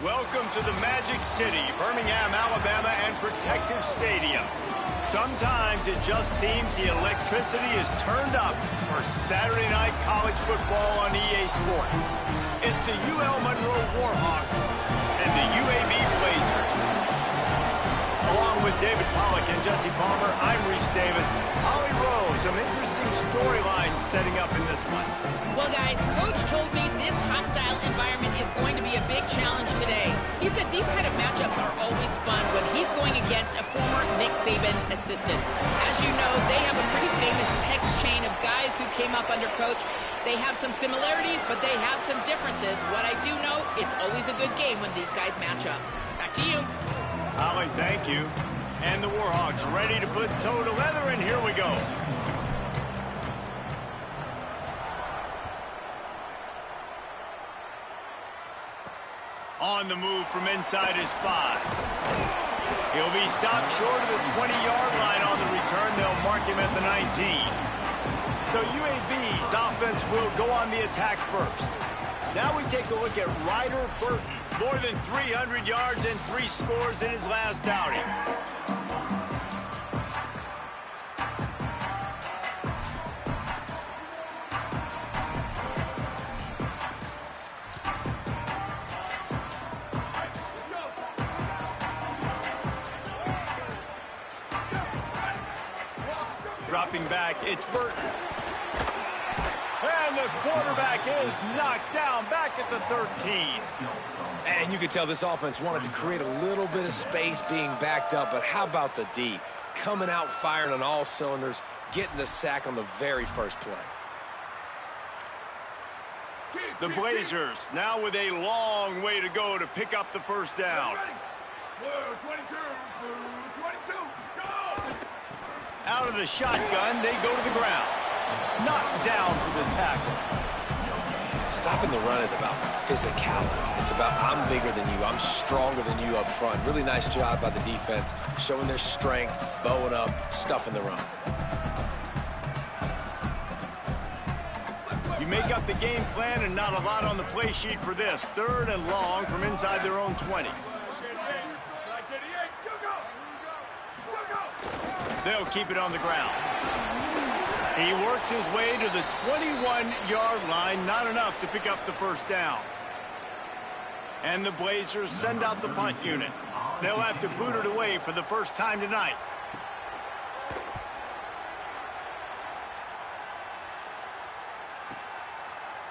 Welcome to the Magic City, Birmingham, Alabama, and Protective Stadium. Sometimes it just seems the electricity is turned up for Saturday night college football on EA Sports. It's the UL Monroe Warhawks and the UAB Blazers. Along with David Pollack and Jesse Palmer, I'm Reese Davis. Holly Rowe, some interesting storylines setting up in this one. Well, guys, Coach told me this hostile environment is going to be a big challenge today. He said these kind of matchups are always fun when he's going against a former Nick Saban assistant. As you know, they have a pretty famous text chain of guys who came up under Coach. They have some similarities, but they have some differences. What I do know, it's always a good game when these guys match up. Back to you. Holly, thank you. And the Warhawks ready to put toe to leather, and here we go. On the move from inside his 5. He'll be stopped short of the 20-yard line on the return. They'll mark him at the 19. So UAB's offense will go on the attack first. Now we take a look at Ryder Burton. More than 300 yards and 3 scores in his last outing. Dropping back, it's Burton. And the quarterback is knocked down back at the 13. And you could tell this offense wanted to create a little bit of space being backed up, but how about the D? Coming out firing on all cylinders, getting the sack on the very first play. The Blazers now with a long way to go to pick up the first down. Out of the shotgun, they go to the ground. Knocked down for the tackle. Stopping the run is about physicality. It's about I'm bigger than you, I'm stronger than you up front. Really nice job by the defense, showing their strength, bowing up, stuffing the run. You make up the game plan and not a lot on the play sheet for this. 3rd and long from inside their own 20. They'll keep it on the ground. He works his way to the 21-yard line. Not enough to pick up the first down. And the Blazers send out the punt unit. They'll have to boot it away for the first time tonight.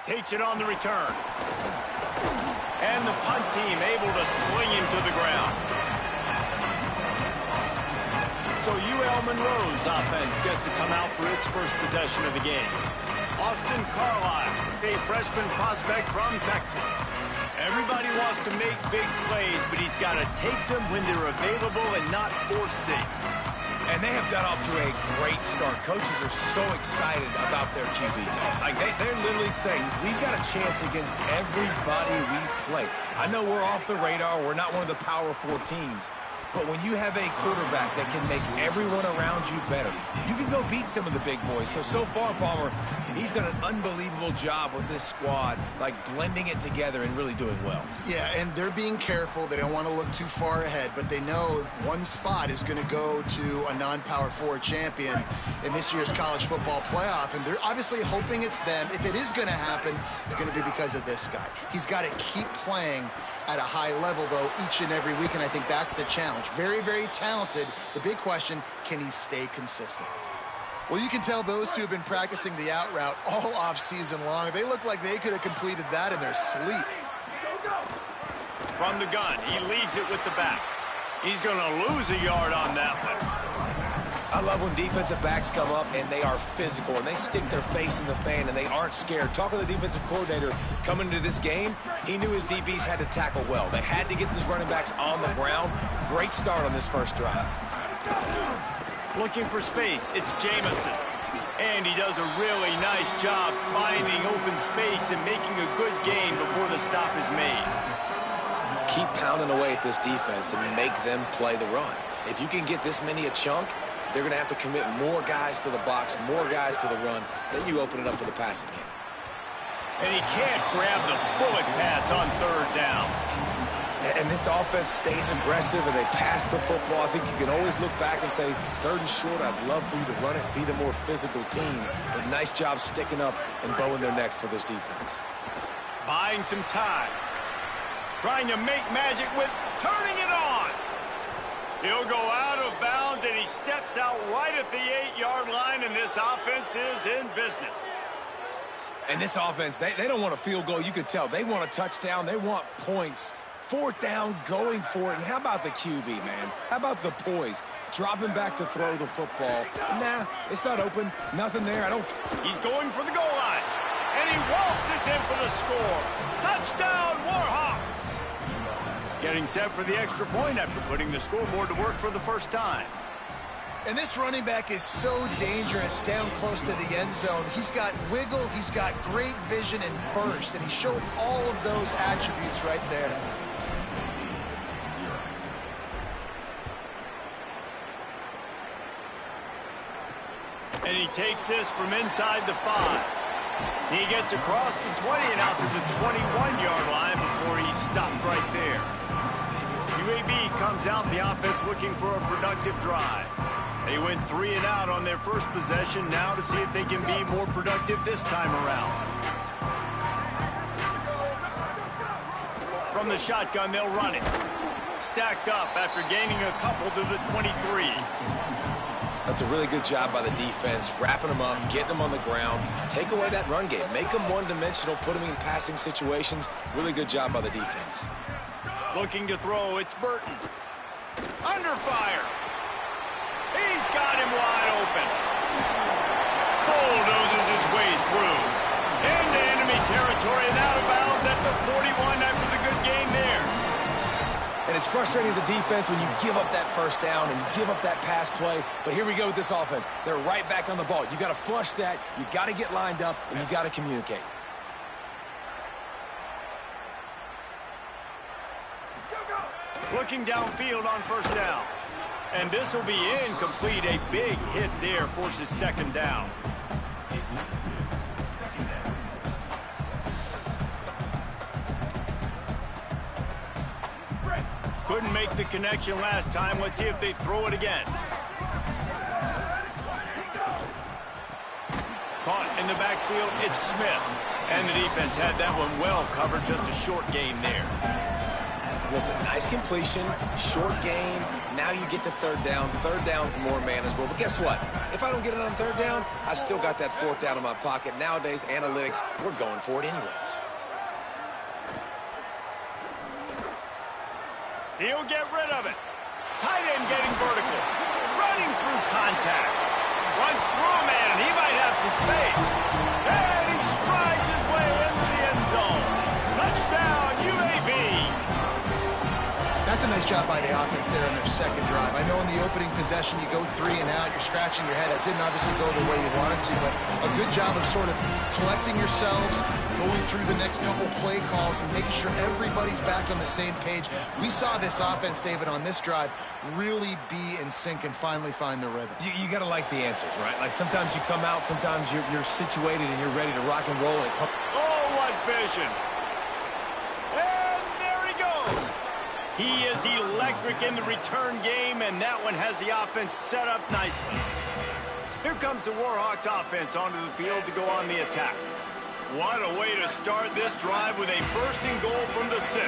Takes it on the return. And the punt team able to sling him to the ground. So UL Monroe's offense gets to come out for its first possession of the game. Austin Carlisle, a freshman prospect from Texas. Everybody wants to make big plays, but he's got to take them when they're available and not force things. And they have got off to a great start. Coaches are so excited about their QB. Like they're literally saying, we've got a chance against everybody we play. I know we're off the radar. We're not one of the Power 4 teams. But when you have a quarterback that can make everyone around you better, you can go beat some of the big boys. So far, Palmer, he's done an unbelievable job with this squad, like blending it together and really doing well. Yeah, and they're being careful. They don't want to look too far ahead, but they know one spot is going to go to a non-Power 4 champion in this year's college football playoff, and they're obviously hoping it's them. If it is going to happen, it's going to be because of this guy. He's got to keep playing at a high level, though, each and every week, and I think that's the challenge. Very, very talented. The big question, can he stay consistent? Well, you can tell those two have been practicing the out route all off season long. They look like they could have completed that in their sleep. From the gun, he leaves it with the back. He's going to lose a yard on that one. I love when defensive backs come up and they are physical and they stick their face in the fan and they aren't scared. Talking to the defensive coordinator coming into this game, he knew his DBs had to tackle well. They had to get these running backs on the ground. Great start on this first drive. Looking for space, it's Jamison. And he does a really nice job finding open space and making a good gain before the stop is made. Keep pounding away at this defense and make them play the run. If you can get this many a chunk, they're going to have to commit more guys to the box, more guys to the run. Then you open it up for the passing game. And he can't grab the bullet pass on 3rd down. And this offense stays aggressive, and they pass the football. I think you can always look back and say, 3rd and short, I'd love for you to run it, be the more physical team. But nice job sticking up and bowing their necks for this defense. Buying some time. Trying to make magic with turning it on. He'll go out of bounds, and he steps out right at the 8-yard line, and this offense is in business. And this offense, they don't want a field goal. You could tell. They want a touchdown. They want points. 4th down, going for it. And how about the QB, man? How about the poise? Dropping back to throw the football. Nah, it's not open. Nothing there. He's going for the goal line. And he waltzes in for the score. Touchdown, Warhawks! Getting set for the extra point after putting the scoreboard to work for the first time. And this running back is so dangerous down close to the end zone. He's got wiggle, he's got great vision and burst, and he showed all of those attributes right there. And he takes this from inside the 5. He gets across the 20 and out to the 21-yard line before he stopped right there. UAB comes out, the offense looking for a productive drive. They went 3 and out on their first possession, now to see if they can be more productive this time around. From the shotgun, they'll run it. Stacked up after gaining a couple to the 23. That's a really good job by the defense, wrapping them up, getting them on the ground. Take away that run game. Make them one-dimensional, put them in passing situations. Really good job by the defense. Looking to throw, it's Burton. Under fire. He's got him wide open. Bulldozes his way through. Into enemy territory and out of bounds at the 41 after the good game there. And it's frustrating as a defense when you give up that first down and you give up that pass play. But here we go with this offense. They're right back on the ball. You got to flush that. You got to get lined up, and you got to communicate. Looking downfield on first down. And this will be incomplete. A big hit there forces 2nd down. Couldn't make the connection last time. Let's see if they throw it again. Caught in the backfield, it's Smith. And the defense had that one well covered, just a short game there. Listen, nice completion, short game. Now you get to 3rd down. 3rd down's more manageable. But guess what? If I don't get it on 3rd down, I still got that 4th down in my pocket. Nowadays, analytics, we're going for it anyways. He'll get rid of it. Tight end getting vertical. Running through contact. Runs through a man, and he might have some space. And he strides his way into the end zone. Touchdown, UAB. That's a nice job by the offense there on their 2nd drive. I know in the opening possession you go 3 and out, you're scratching your head. It didn't obviously go the way you wanted to, but a good job of sort of collecting yourselves, going through the next couple play calls and making sure everybody's back on the same page. We saw this offense, David, on this drive really be in sync and finally find the rhythm. You got to like the answers, right? Like sometimes you come out, sometimes you're situated and you're ready to rock and roll. Oh, what vision. And there he goes. He is electric in the return game, and that one has the offense set up nicely. Here comes the Warhawks offense onto the field to go on the attack. What a way to start this drive with a 1st and goal from the 6.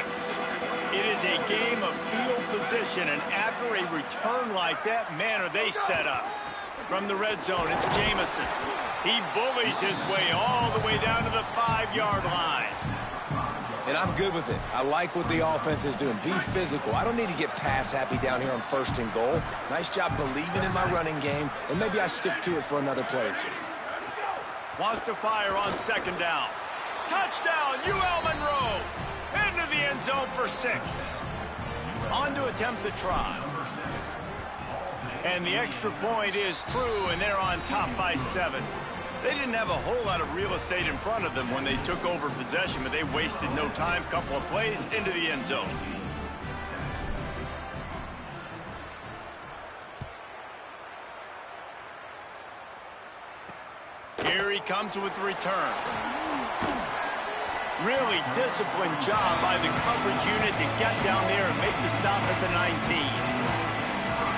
It is a game of field position, and after a return like that, man, are they set up. From the red zone, it's Jamison. He bullies his way all the way down to the 5-yard line. And I'm good with it. I like what the offense is doing. Be physical. I don't need to get pass happy down here on 1st and goal. Nice job believing in my running game, and maybe I stick to it for another play or two. Wants to fire on 2nd down. Touchdown, UL Monroe. Into the end zone for 6. On to attempt the try. And the extra point is true, and they're on top by 7. They didn't have a whole lot of real estate in front of them when they took over possession, but they wasted no time. Couple of plays into the end zone. Here he comes with the return. Really disciplined job by the coverage unit to get down there and make the stop at the 19.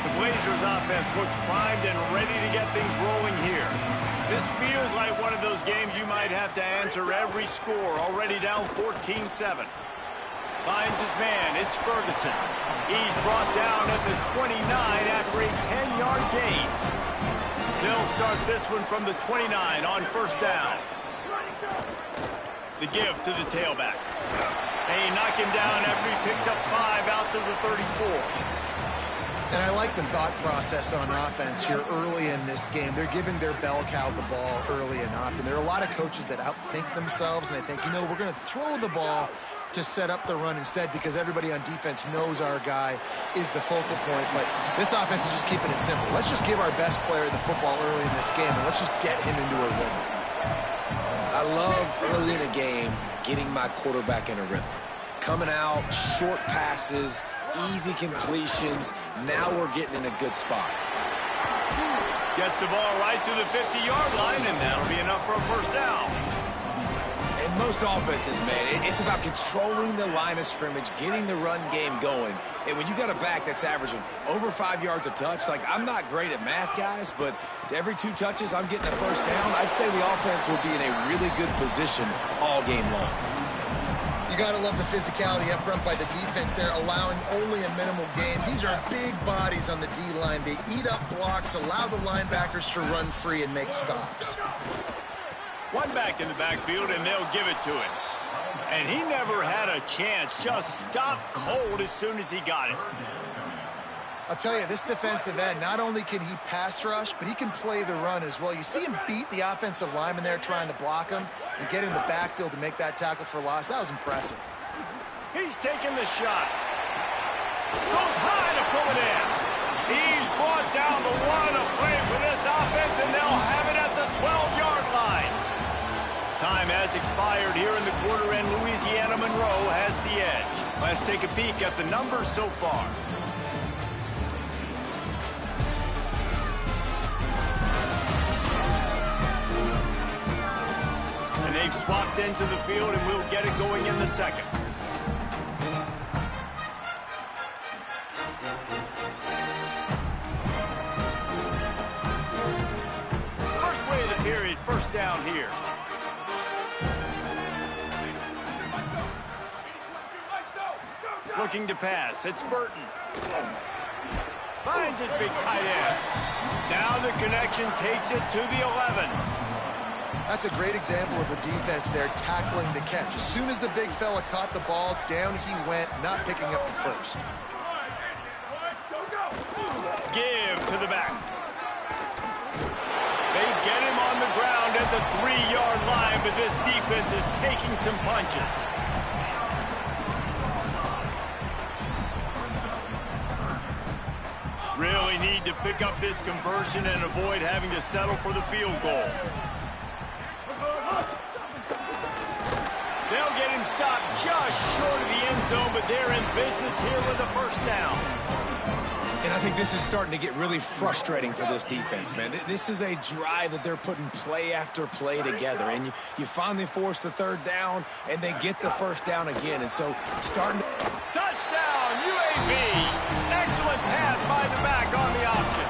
The Blazers offense looks primed and ready to get things rolling here. This feels like one of those games you might have to answer every score, already down 14-7. Finds his man, it's Ferguson. He's brought down at the 29 after a 10-yard gain. They'll start this one from the 29 on first down. The give to the tailback. They knock him down after he picks up 5 out to the 34. And I like the thought process on offense here early in this game. They're giving their bell cow the ball early and often. There are a lot of coaches that outthink themselves, and they think, you know, we're going to throw the ball to set up the run instead because everybody on defense knows our guy is the focal point. But this offense is just keeping it simple. Let's just give our best player the football early in this game, and let's just get him into a rhythm. I love early in a game getting my quarterback in a rhythm. Coming out, short passes, easy completions. Now we're getting in a good spot. Gets the ball right to the 50-yard line, and that'll be enough for a first down. And most offenses, man, it's about controlling the line of scrimmage, getting the run game going. And when you got a back that's averaging over 5 yards a touch, like, I'm not great at math, guys, but every 2 touches I'm getting a first down, I'd say the offense will be in a really good position all game long. You got to love the physicality up front by the defense there, allowing only a minimal gain. These are big bodies on the D-line. They eat up blocks, allow the linebackers to run free and make stops. One back in the backfield, and they'll give it to him. And he never had a chance. Just stopped cold as soon as he got it. I'll tell you, this defensive end, not only can he pass rush, but he can play the run as well. You see him beat the offensive lineman there trying to block him and get in the backfield to make that tackle for loss. That was impressive. He's taking the shot. Goes high to pull it in. He's brought down the one to play for this offense, and they'll have it at the 12-yard line. Time has expired here in the quarter, and Louisiana Monroe has the edge. Let's take a peek at the numbers so far. And they've swapped into the field, and we'll get it going in the second. First play of the period, first down here. Looking to pass, it's Burton. Finds his big tight end. Now the connection takes it to the 11. That's a great example of the defense there tackling the catch. As soon as the big fella caught the ball, down he went, not picking up the first. Give to the back. They get him on the ground at the 3-yard line, but this defense is taking some punches. Really need to pick up this conversion and avoid having to settle for the field goal. They'll get him stopped just short of the end zone, but they're in business here with a first down. And I think this is starting to get really frustrating for this defense, man. This is a drive that they're putting play after play together. And you finally force the third down, and they get the first down again. And so starting to... Touchdown, UAB. Excellent pass by the back on the option.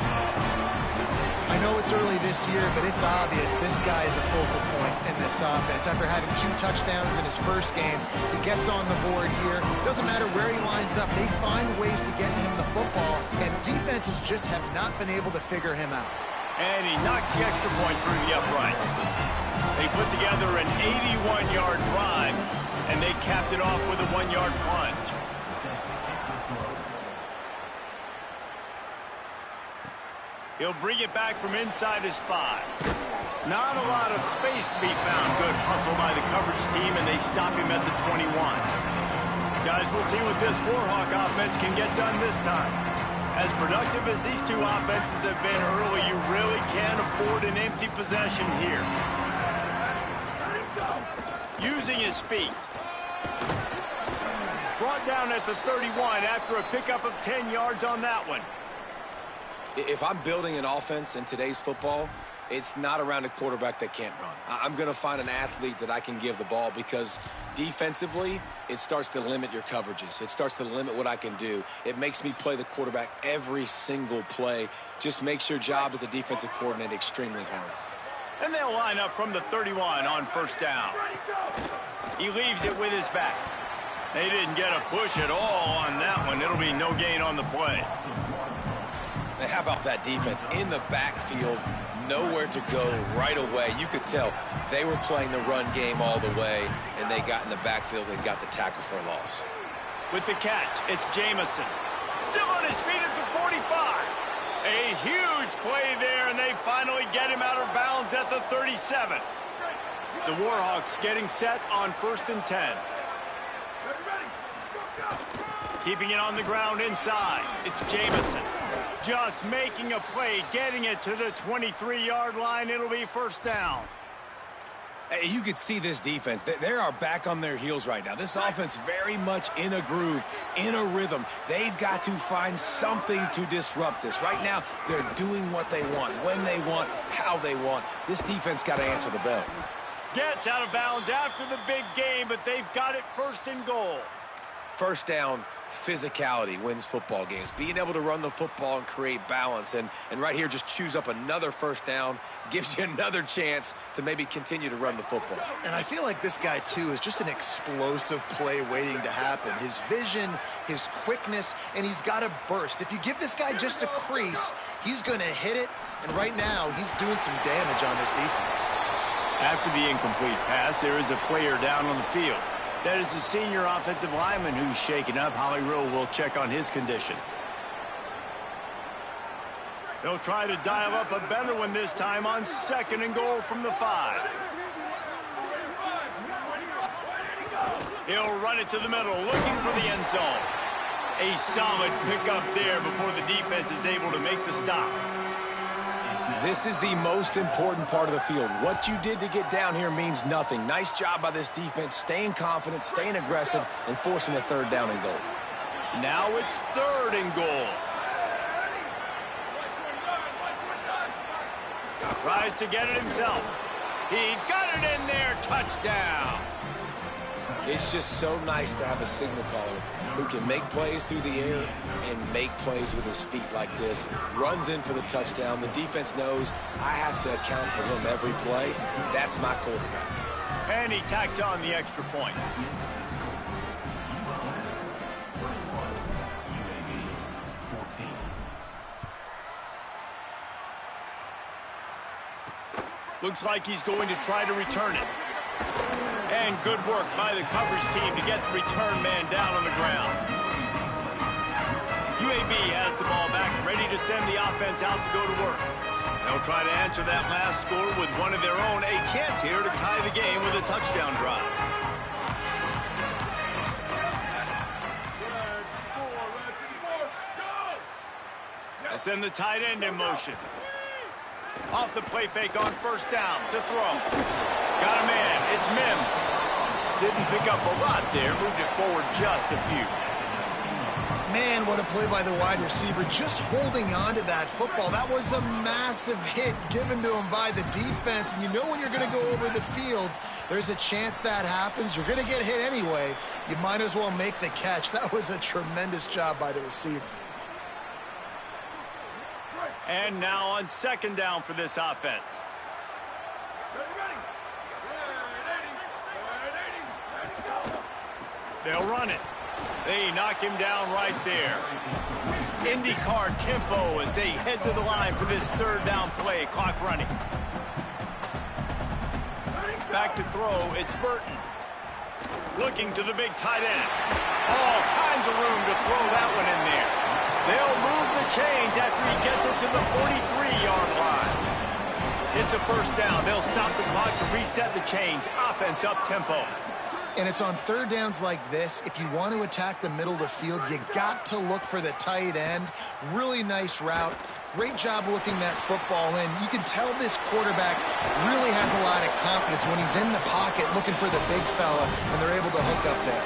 I know it's early this year, but it's obvious this guy is a focal point in this offense. After having 2 touchdowns in his first game, he gets on the board here. Doesn't matter where he lines up, they find ways to get him the football, and defenses just have not been able to figure him out. And he knocks the extra point through the uprights. They put together an 81-yard drive, and they capped it off with a 1-yard plunge. He'll bring it back from inside his 5. Not a lot of space to be found. Good hustle by the coverage team, and they stop him at the 21. Guys, we'll see what this Warhawk offense can get done this time. As productive as these 2 offenses have been early, you really can't afford an empty possession here. Using his feet. Brought down at the 31 after a pickup of 10 yards on that one. If I'm building an offense in today's football, it's not around a quarterback that can't run. I'm going to find an athlete that I can give the ball because defensively, it starts to limit your coverages. It starts to limit what I can do. It makes me play the quarterback every single play. Just makes your job as a defensive coordinator extremely hard. And they'll line up from the 31 on first down. He leaves it with his back. They didn't get a push at all on that one. It'll be no gain on the play. Now, how about that defense in the backfield? Nowhere to go right away. You could tell they were playing the run game all the way, and they got in the backfield and got the tackle for a loss. With the catch, it's Jamison. Still on his feet at the 45. A huge play there, and they finally get him out of bounds at the 37. The Warhawks getting set on 1st and 10. Keeping it on the ground inside. It's Jamison. Just making a play, getting it to the 23-yard line. It'll be first down. Hey, you could see this defense. They are back on their heels right now. This offense very much in a groove, in a rhythm. They've got to find something to disrupt this. Right now, they're doing what they want, when they want, how they want. This defense got to answer the bell. Gets out of bounds after the big game, but they've got it 1st and goal. First down, physicality wins football games. Being able to run the football and create balance. And right here, just choose up another first down, gives you another chance to maybe continue to run the football. And I feel like this guy, too, is just an explosive play waiting to happen. His vision, his quickness, and he's got a burst. If you give this guy just a crease, he's going to hit it. And right now, he's doing some damage on this defense. After the incomplete pass, there is a player down on the field. That is the senior offensive lineman who's shaken up. Holly Rill will check on his condition. They'll try to dial up a better one this time on 2nd and goal from the 5. He'll run it to the middle, looking for the end zone. A solid pickup there before the defense is able to make the stop. This is the most important part of the field. What you did to get down here means nothing. Nice job by this defense, staying confident, staying aggressive, and forcing a 3rd down and goal. Now it's 3rd and goal. Tries to get it himself. He got it in there, touchdown. It's just so nice to have a signal caller who can make plays through the air and make plays with his feet like this. Runs in for the touchdown. The defense knows I have to account for him every play. That's my quarterback. And he tacks on the extra point. Looks like he's going to try to return it. And good work by the coverage team to get the return man down on the ground. UAB has the ball back, ready to send the offense out to go to work. They'll try to answer that last score with one of their own. A chance here to tie the game with a touchdown drive. They send the tight end in motion. Off the play fake on 1st down to throw. Got a man. It's Mims. Didn't pick up a lot there. Moved it forward just a few. Man, what a play by the wide receiver. Just holding on to that football. That was a massive hit given to him by the defense. And you know when you're going to go over the field, there's a chance that happens. You're going to get hit anyway. You might as well make the catch. That was a tremendous job by the receiver. And now on 2nd down for this offense. They'll run it. They knock him down right there. IndyCar tempo as they head to the line for this 3rd down play. Clock running. Back to throw. It's Burton. Looking to the big tight end. All kinds of room to throw that one in there. They'll move the chains after he gets it to the 43-yard line. It's a 1st down. They'll stop the clock to reset the chains. Offense up tempo. And it's on 3rd downs like this. If you want to attack the middle of the field, you got to look for the tight end. Really nice route. Great job looking that football in. You can tell this quarterback really has a lot of confidence when he's in the pocket looking for the big fella, and they're able to hook up there.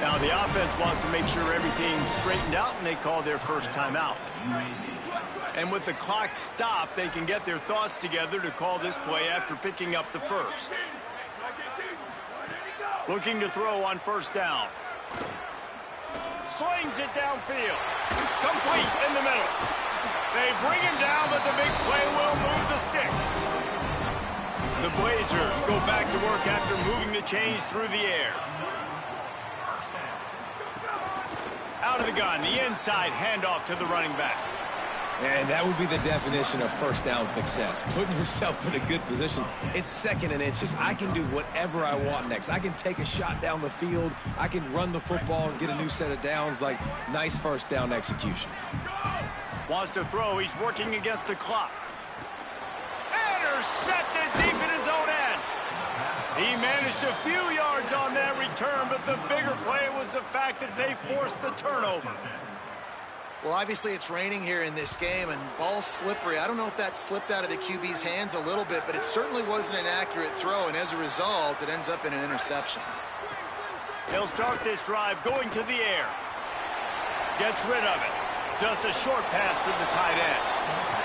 Now the offense wants to make sure everything's straightened out, and they call their first timeout. And with the clock stopped, they can get their thoughts together to call this play after picking up the first. Looking to throw on first down. Slings it downfield. Complete in the middle. They bring him down, but the big play will move the sticks. The Blazers go back to work after moving the chains through the air. Out of the gun, the inside handoff to the running back. And that would be the definition of first down success. Putting yourself in a good position. It's 2nd and inches. I can do whatever I want next. I can take a shot down the field. I can run the football and get a new set of downs. Like, nice first down execution. Wants to throw. He's working against the clock. Intercepted deep in his own end. He managed a few yards on that return, but the bigger play was the fact that they forced the turnover. Well, obviously it's raining here in this game, and ball's slippery. I don't know if that slipped out of the QB's hands a little bit, but it certainly wasn't an accurate throw, and as a result, it ends up in an interception. They'll start this drive going to the air. Gets rid of it. Just a short pass to the tight end.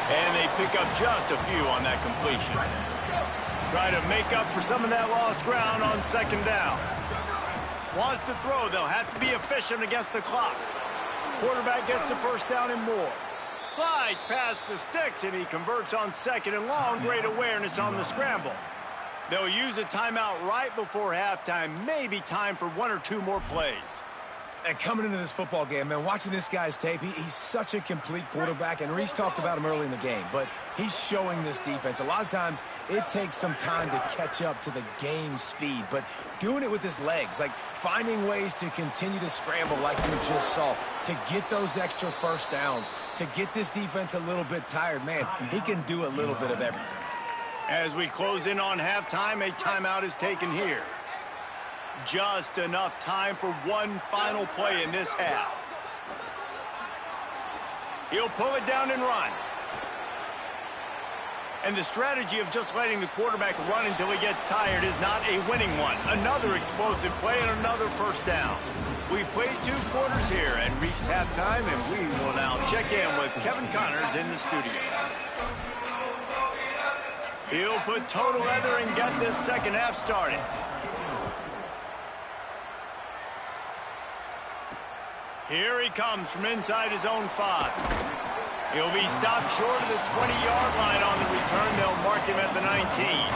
And they pick up just a few on that completion. Try to make up for some of that lost ground on second down. Wants to throw. They'll have to be efficient against the clock. Quarterback gets the first down and more. Slides past the sticks, and he converts on second and long. Great awareness on the scramble. They'll use a timeout right before halftime. Maybe time for 1 or 2 more plays. And coming into this football game, man, watching this guy's tape, he's such a complete quarterback, and Reese talked about him early in the game, but he's showing this defense. A lot of times, it takes some time to catch up to the game speed, but doing it with his legs, like finding ways to continue to scramble like you just saw, to get those extra first downs, to get this defense a little bit tired, man, he can do a little bit of everything. As we close in on halftime, a timeout is taken here. Just enough time for one final play in this half. He'll pull it down and run. And the strategy of just letting the quarterback run until he gets tired is not a winning one. Another explosive play and another first down. We've played 2 quarters here and reached halftime, and we will now check in with Kevin Connors in the studio. He'll put toe to leather and get this second half started. Here he comes from inside his own 5. He'll be stopped short of the 20-yard line on the return. They'll mark him at the 19.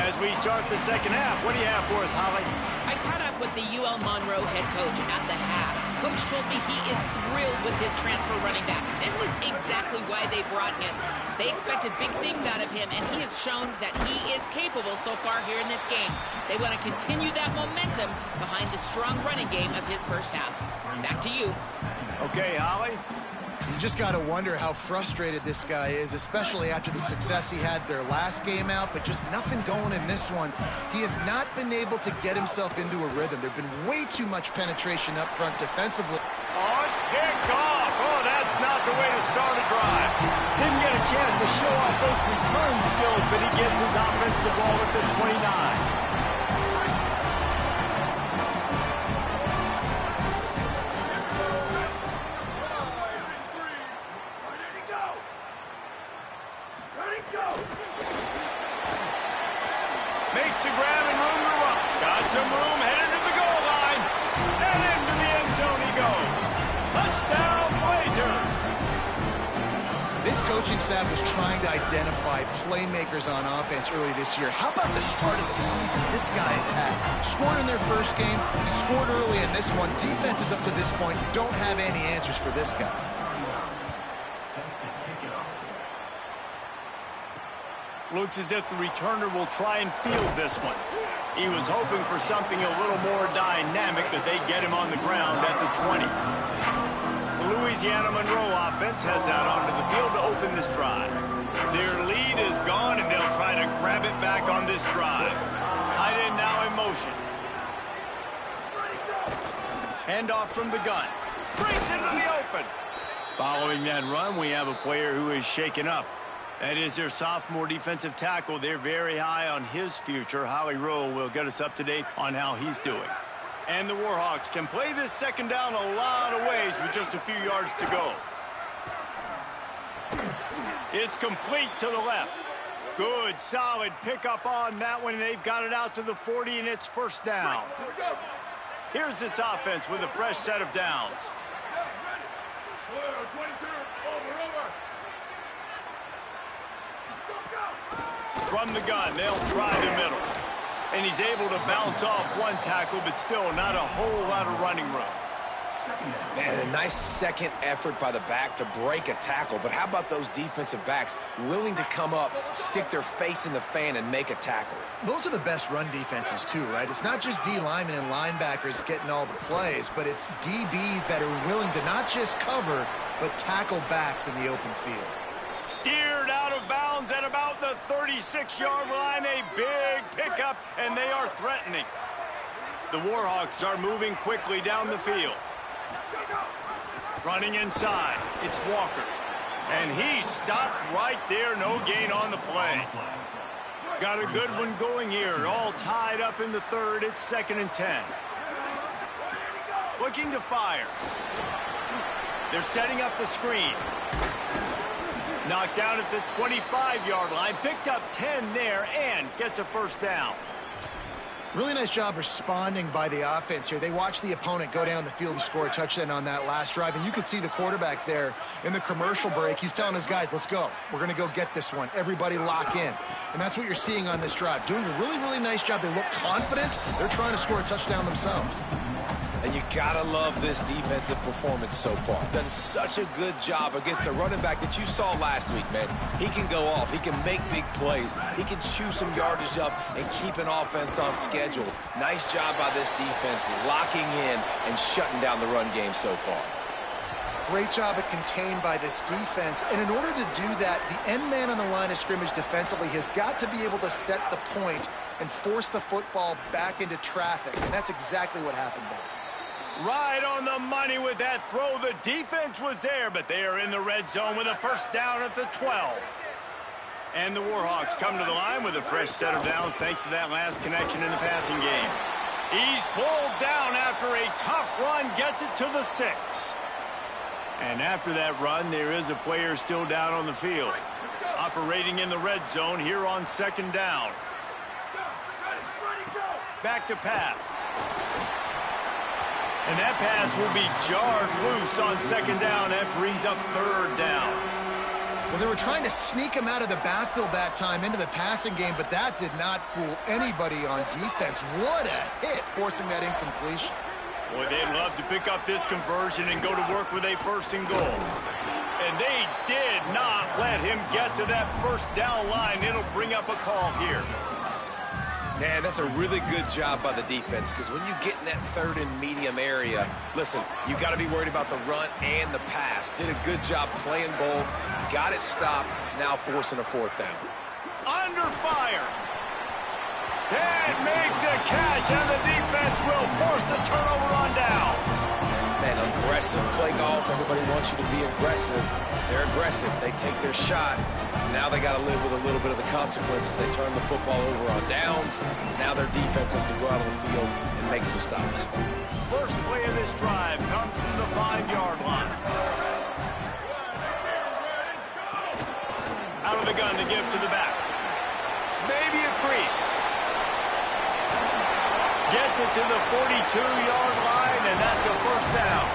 As we start the second half, what do you have for us, Holly? I caught up with the UL Monroe head coach at the half. Coach told me he is thrilled with his transfer running back. This is exactly why they brought him. They expected big things out of him, and he has shown that he is capable so far here in this game. They want to continue that momentum behind the strong running game of his first half. Back to you. Okay, Holly. You just got to wonder how frustrated this guy is, especially after the success he had their last game out, but just nothing going in this one. He has not been able to get himself into a rhythm. There's been way too much penetration up front defensively. Oh, it's picked off. Oh, that's not the way to start a drive. Didn't get a chance to show off those return skills, but he gives his offense the ball at the 29. Makes a grab and room to run. Got some room, headed to the goal line. And into the end zone he goes. Touchdown, Blazers. This coaching staff was trying to identify playmakers on offense early this year. How about the start of the season this guy has had? Scored in their first game, he scored early in this one. Defenses up to this point don't have any answers for this guy. Looks as if the returner will try and field this one. He was hoping for something a little more dynamic, but they get him on the ground at the 20. The Louisiana Monroe offense heads out onto the field to open this drive. Their lead is gone, and they'll try to grab it back on this drive. Tight end now in motion. Handoff from the gun. Brings into the open. Following that run, we have a player who is shaken up. That is their sophomore defensive tackle. They're very high on his future. Howie Rowe will get us up to date on how he's doing. And the Warhawks can play this second down a lot of ways with just a few yards to go. It's complete to the left. Good, solid pickup on that one. They've got it out to the 40, and it's first down. Here's this offense with a fresh set of downs. From the gun, they'll try the middle. And he's able to bounce off one tackle, but still not a whole lot of running room. Man, a nice second effort by the back to break a tackle. But how about those defensive backs willing to come up, stick their face in the fan, and make a tackle? Those are the best run defenses, too, right? It's not just D linemen and linebackers getting all the plays, but it's DBs that are willing to not just cover, but tackle backs in the open field. Steered out of bounds at about the 36-yard line. A big pickup, and they are threatening. The Warhawks are moving quickly down the field. Running inside, it's Walker. And he stopped right there, no gain on the play. Got a good one going here, all tied up in the third. It's 2nd and 10. Looking to fire. They're setting up the screen. Knocked down at the 25-yard line, picked up 10 there, and gets a first down. Really nice job responding by the offense here. They watched the opponent go down the field and score a touchdown on that last drive, and you could see the quarterback there in the commercial break. He's telling his guys, let's go. We're going to go get this one. Everybody lock in. And that's what you're seeing on this drive. Doing a really, really nice job. They look confident. They're trying to score a touchdown themselves. And you gotta love this defensive performance so far. Done such a good job against the running back that you saw last week, man. He can go off. He can make big plays. He can chew some yardage up and keep an offense on schedule. Nice job by this defense locking in and shutting down the run game so far. Great job at contained by this defense. And in order to do that, the end man on the line of scrimmage defensively has got to be able to set the point and force the football back into traffic. And that's exactly what happened there. Right on the money with that throw. The defense was there, but they are in the red zone with a first down at the 12. And the Warhawks come to the line with a fresh set of downs thanks to that last connection in the passing game. He's pulled down after a tough run, gets it to the 6. And after that run, there is a player still down on the field. Operating in the red zone here on 2nd down. Back to pass. And that pass will be jarred loose on 2nd down. That brings up 3rd down. Well, they were trying to sneak him out of the backfield that time into the passing game, but that did not fool anybody on defense. What a hit, forcing that incompletion. Boy, they'd love to pick up this conversion and go to work with a 1st and goal. And they did not let him get to that 1st down line. It'll bring up a call here. Man, that's a really good job by the defense, because when you get in that 3rd and medium area, listen, you got to be worried about the run and the pass. Did a good job playing both, got it stopped, now forcing a 4th down. Under fire. Can't make the catch, and the defense will force the turnover on downs. Man, aggressive play calls. Everybody wants you to be aggressive. They're aggressive. They take their shot. Now they got to live with a little bit of the consequences. They turn the football over on downs. Now their defense has to go out on the field and make some stops. First play of this drive comes from the 5-yard line. Out of the gun to give to the back. Maybe a crease. Gets it to the 42-yard line, and that's a 1st down.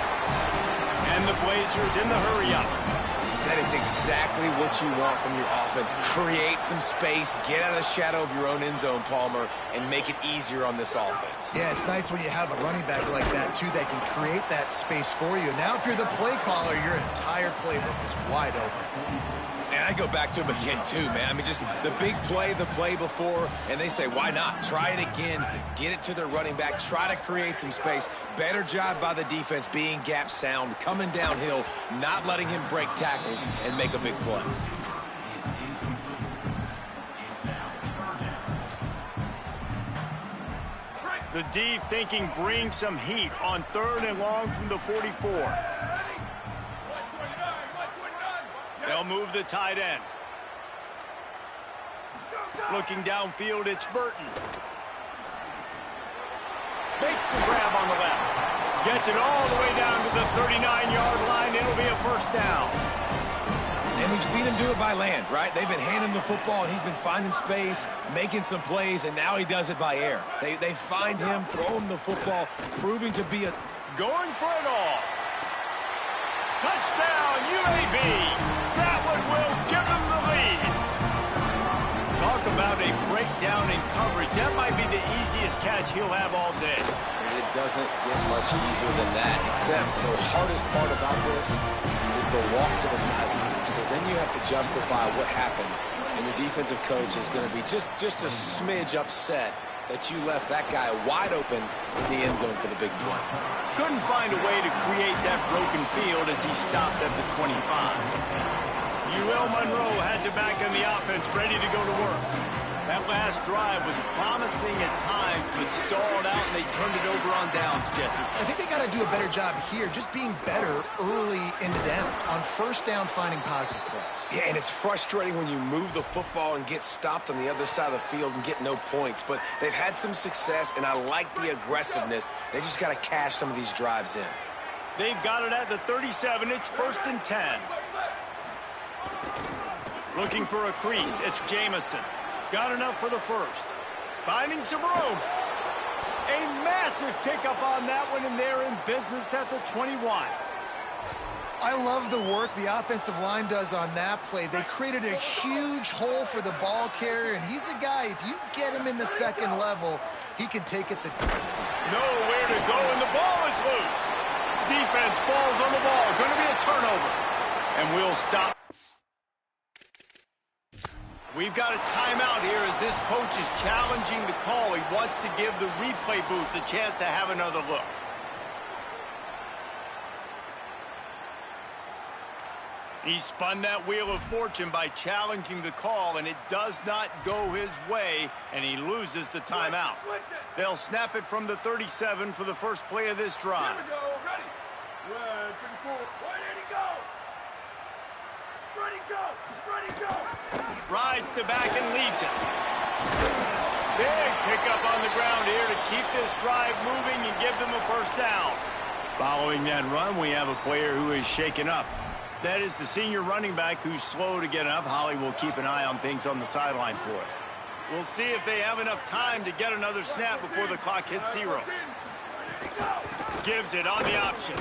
And the Blazers in the hurry-up. That is exactly what you want from your offense. Create some space, get out of the shadow of your own end zone, Palmer, and make it easier on this offense. Yeah, it's nice when you have a running back like that, too, that can create that space for you. Now, if you're the play caller, your entire playbook is wide open. And I go back to him again, too, man. I mean, just the big play, the play before, and they say, why not? Try it again. Get it to their running back. Try to create some space. Better job by the defense being gap sound, coming downhill, not letting him break tackles and make a big play. The D thinking bring some heat on 3rd and long from the 44. They'll move the tight end. Looking downfield, it's Burton. Makes the grab on the left. Gets it all the way down to the 39-yard line. It'll be a 1st down. And we We've seen him do it by land, right? They've been handing him the football, and he's been finding space, making some plays, and now he does it by air. They find him, throw him the football, proving to be a... Going for it all. Touchdown, UAB. That one will give them the lead. Talk about a breakdown in coverage. That might be the easiest catch he'll have all day. And it doesn't get much easier than that, except the hardest part about this is the walk to the sidelines, because then you have to justify what happened, and your defensive coach is going to be just a smidge upset that you left that guy wide open in the end zone for the big play. Couldn't find a way to create that broken field as he stopped at the 25. Monroe has it back in the offense, ready to go to work. That last drive was promising at times, but stalled out, and they turned it over on downs, Jesse. I think they got to do a better job here, just being better early in the downs, on first down finding positive plays. Yeah, and it's frustrating when you move the football and get stopped on the other side of the field and get no points, but they've had some success, and I like the aggressiveness. They just got to cash some of these drives in. They've got it at the 37. It's 1st and 10. Looking for a crease. It's Jamison. Got enough for the first. Finding some room. A massive pickup on that one, and they're in business at the 21. I love the work the offensive line does on that play. They created a huge hole for the ball carrier, and he's a guy, if you get him in the second level, he can take it. Nowhere to go, and the ball is loose. Defense falls on the ball. Going to be a turnover. And we'll stop. We've got a timeout here as this coach is challenging the call. He wants to give the replay booth the chance to have another look. He spun that wheel of fortune by challenging the call, and it does not go his way, and he loses the timeout. They'll snap it from the 37 for the first play of this drive. Here we go. Ready. Ready to go. Ready, go. Ready, go. Rides to back and leaves it. Big pickup on the ground here to keep this drive moving and give them a first down. Following that run, we have a player who is shaken up. That is the senior running back who's slow to get up. Holly will keep an eye on things on the sideline for us. We'll see if they have enough time to get another snap before the clock hits 0. Gives it on the option.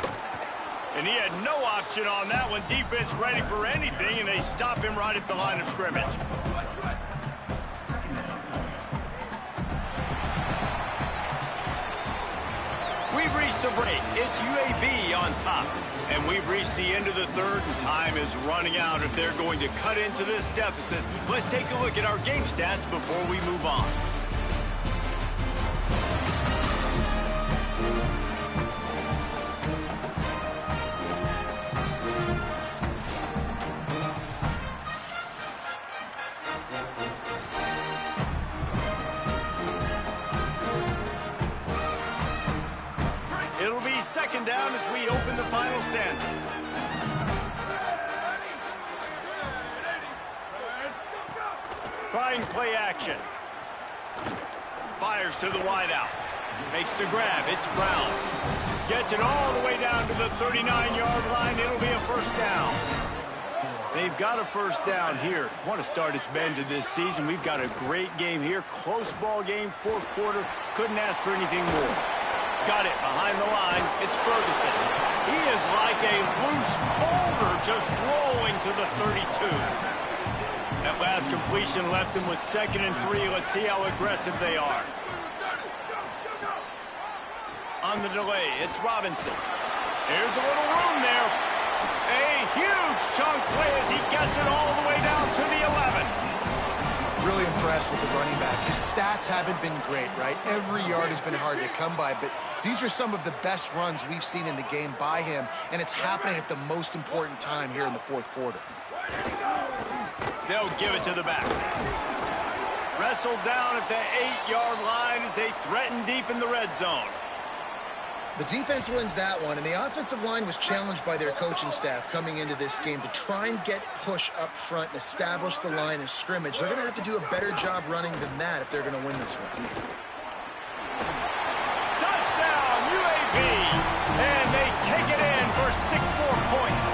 And he had no option on that one. Defense ready for anything, and they stop him right at the line of scrimmage. We've reached a break. It's UAB on top. And we've reached the end of the third, and time is running out if they're going to cut into this deficit. Let's take a look at our game stats before we move on. It'll be second down as we open the final stanza. Trying play action. Fires to the wideout. Makes the grab. It's Brown. Gets it all the way down to the 39-yard line. It'll be a first down. They've got a first down here. Want to start its bend to this season. We've got a great game here. Close ball game, fourth quarter. Couldn't ask for anything more. Got it behind the line. It's Ferguson. He is like a loose boulder just rolling to the 32. That last completion left him with 2nd and 3. Let's see how aggressive they are. On the delay, it's Robinson. There's a little room there. A huge chunk play as he gets it all the way down to the 11. Really impressed with the running back. His stats haven't been great, right? Every yard has been hard to come by, but these are some of the best runs we've seen in the game by him, and it's happening at the most important time here in the fourth quarter. They'll give it to the back. Wrestled down at the 8-yard line as they threaten deep in the red zone. The defense wins that one, and the offensive line was challenged by their coaching staff coming into this game to try and get push up front and establish the line of scrimmage. They're going to have to do a better job running than that if they're going to win this one. Touchdown, UAB! And they take it in for 6 more points.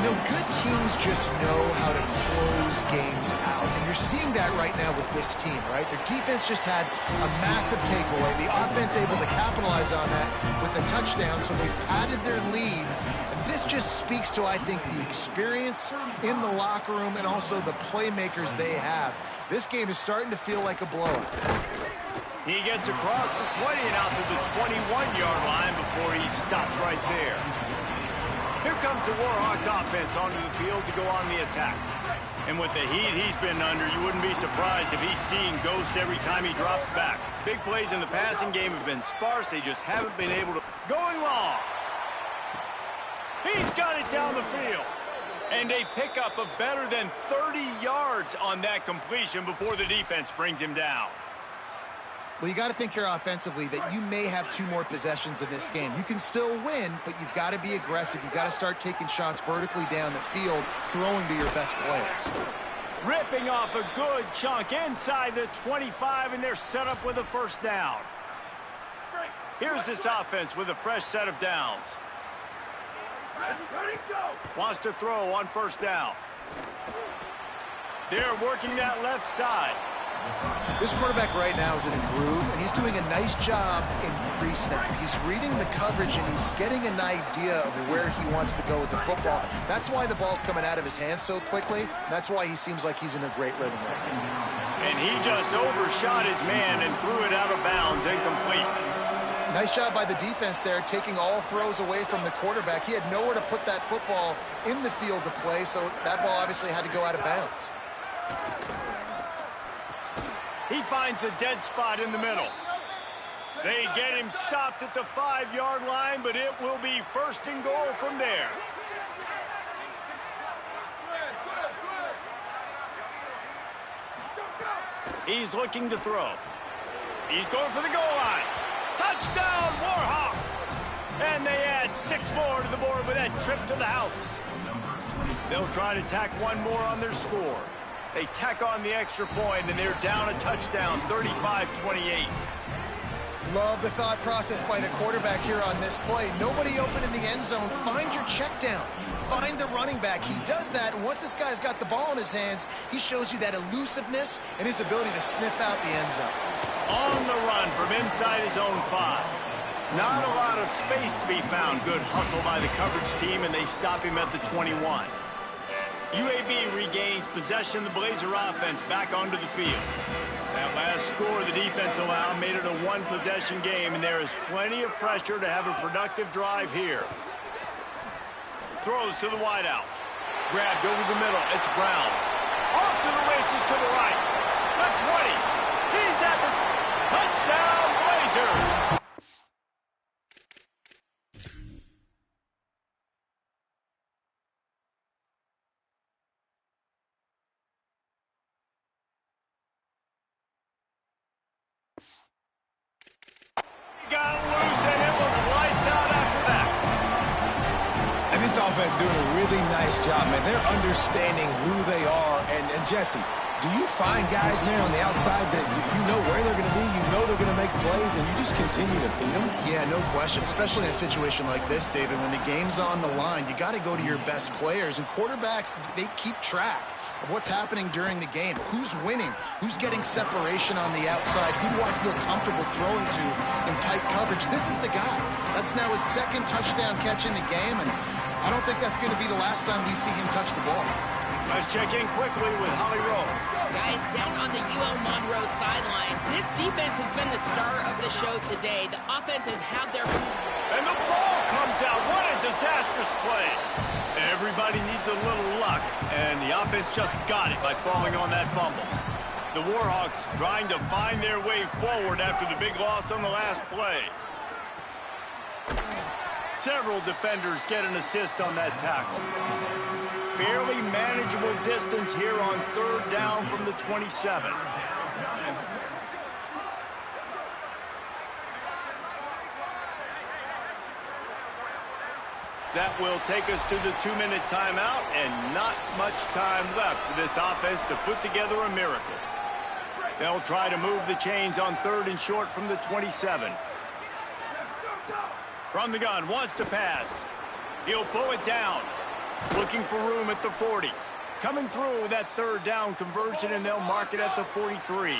You know, good teams just know how to close games out. And you're seeing that right now with this team, right? Their defense just had a massive takeaway. The offense able to capitalize on that with a touchdown, so they've padded their lead. And this just speaks to, I think, the experience in the locker room and also the playmakers they have. This game is starting to feel like a blowout. He gets across the 20 and out to the 21-yard line before he stopped right there. Here comes the Warhawks offense onto the field to go on the attack. And with the heat he's been under, you wouldn't be surprised if he's seeing ghost every time he drops back. Big plays in the passing game have been sparse. They just haven't been able to... Going long. He's got it down the field. And a pickup of better than 30 yards on that completion before the defense brings him down. Well, you got to think here offensively that you may have 2 more possessions in this game. You can still win, but you've got to be aggressive. You've got to start taking shots vertically down the field, throwing to your best players. Ripping off a good chunk inside the 25, and they're set up with a first down. Here's this offense with a fresh set of downs. Ready, go! Wants to throw on first down. They're working that left side. This quarterback right now is in a groove, and he's doing a nice job in pre-snap. He's reading the coverage, and he's getting an idea of where he wants to go with the football. That's why the ball's coming out of his hands so quickly. That's why he seems like he's in a great rhythm right now. And he just overshot his man and threw it out of bounds, incomplete. Nice job by the defense there, taking all throws away from the quarterback. He had nowhere to put that football in the field to play, so that ball obviously had to go out of bounds. He finds a dead spot in the middle. They get him stopped at the 5-yard line, but it will be first and goal from there. He's looking to throw. He's going for the goal line. Touchdown, Warhawks! And they add 6 more to the board with that trip to the house. They'll try to tack 1 more on their score. They tack on the extra point, and they're down a touchdown, 35-28. Love the thought process by the quarterback here on this play. Nobody open in the end zone. Find your check down. Find the running back. He does that, and once this guy's got the ball in his hands, he shows you that elusiveness and his ability to sniff out the end zone. On the run from inside his own 5. Not a lot of space to be found. Good hustle by the coverage team, and they stop him at the 21. UAB regains possession. The Blazer offense back onto the field. That last score the defense allowed made it a 1-possession game, and there is plenty of pressure to have a productive drive here. Throws to the wideout. Grabbed over the middle. It's Brown. Off to the races to the right. The 20. He's at the touchdown, Blazers. Got loose, and it was lights out after that. And this offense doing a really nice job, man. They're understanding who they are. And Jesse, do you find guys, man, on the outside that you know where they're going to be, you know they're going to make plays, and you just continue to feed them? Yeah, no question, especially in a situation like this, David. When the game's on the line, you got to go to your best players. And quarterbacks, they keep track of what's happening during the game. Who's winning? Who's getting separation on the outside? Who do I feel comfortable throwing to in tight coverage? This is the guy. That's now his 2nd touchdown catch in the game, and I don't think that's going to be the last time we see him touch the ball. Let's check in quickly with Holly Rowe. Guys, down on the UL Monroe sideline, this defense has been the star of the show today. The offense has had their... And the ball comes out. What a disastrous play. Everybody needs a little luck, and the offense just got it by falling on that fumble. The Warhawks trying to find their way forward after the big loss on the last play. Several defenders get an assist on that tackle. Fairly manageable distance here on 3rd down from the 27. That will take us to the 2-minute timeout, and not much time left for this offense to put together a miracle. They'll try to move the chains on 3rd and short from the 27. From the gun, wants to pass. He'll pull it down. Looking for room at the 40. Coming through that third down conversion, and they'll mark it at the 43.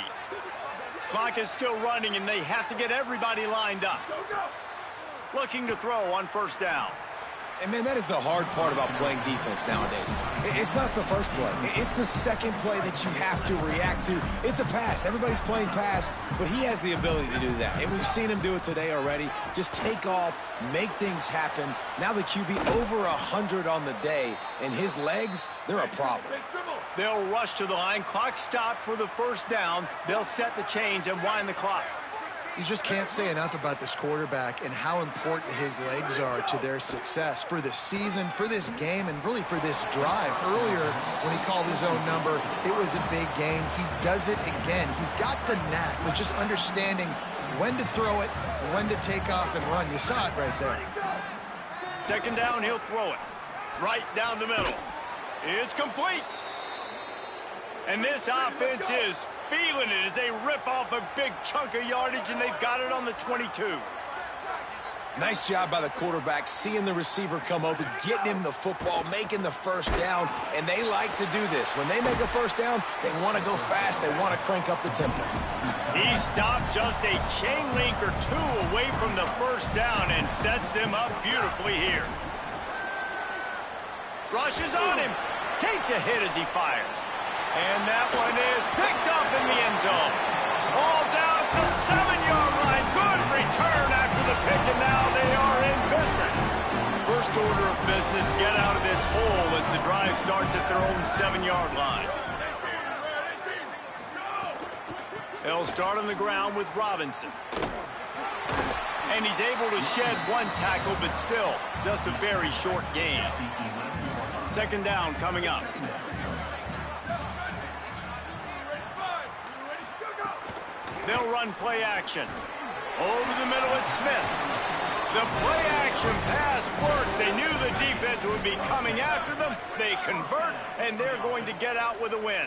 Clock is still running, and they have to get everybody lined up. Looking to throw on first down. And, man, that is the hard part about playing defense nowadays. It's not the first play. It's the second play that you have to react to. It's a pass. Everybody's playing pass, but he has the ability to do that. And we've seen him do it today already. Just take off, make things happen. Now the QB over 100 on the day, and his legs, they're a problem. They'll rush to the line. Clock stopped for the first down. They'll set the chains and wind the clock. You just can't say enough about this quarterback and how important his legs are to their success for this season, for this game, and really for this drive. Earlier, when he called his own number, it was a big gain. He does it again. He's got the knack for just understanding when to throw it, when to take off and run. You saw it right there. Second down, he'll throw it. Right down the middle. It's complete. And this offense is feeling it as they rip off a big chunk of yardage, and they've got it on the 22. Nice job by the quarterback, seeing the receiver come open, getting him the football, making the first down, and they like to do this. When they make a first down, they want to go fast. They want to crank up the tempo. He stopped just a chain link or two away from the first down and sets them up beautifully here. Rushes on him. Takes a hit as he fires. And that one is picked up in the end zone. All down at the 7-yard line. Good return after the pick, and now they are in business. First order of business, get out of this hole as the drive starts at their own 7-yard line. They'll start on the ground with Robinson. And he's able to shed one tackle, but still, just a very short gain. Second down coming up. They'll run play action. Over the middle, it's Smith. The play action pass works. They knew the defense would be coming after them. They convert, and they're going to get out with a win.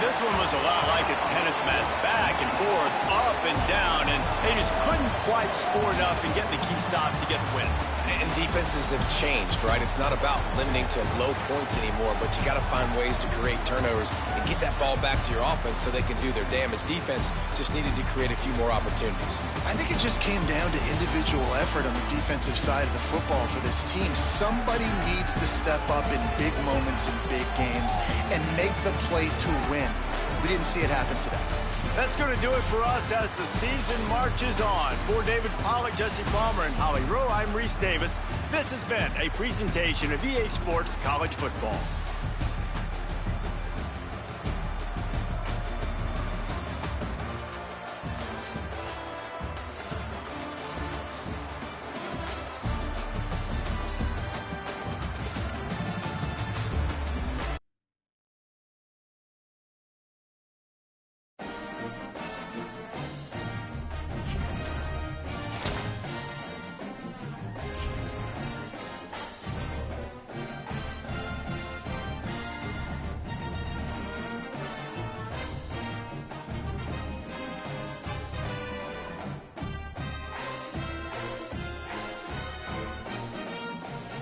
This one was a lot like a tennis match, back and forth, up and down, and they just couldn't quite score enough and get the key stop to get the win. And defenses have changed, right? It's not about limiting to low points anymore, but you got to find ways to create turnovers and get that ball back to your offense so they can do their damage. Defense just needed to create a few more opportunities. I think it just came down to individual effort on the defensive side of the football for this team. Somebody needs to step up in big moments in big games and make the play to win. We didn't see it happen today. That's going to do it for us as the season marches on. For David Pollack, Jesse Palmer, and Holly Rowe, I'm Reese Davis. This has been a presentation of EA Sports College Football.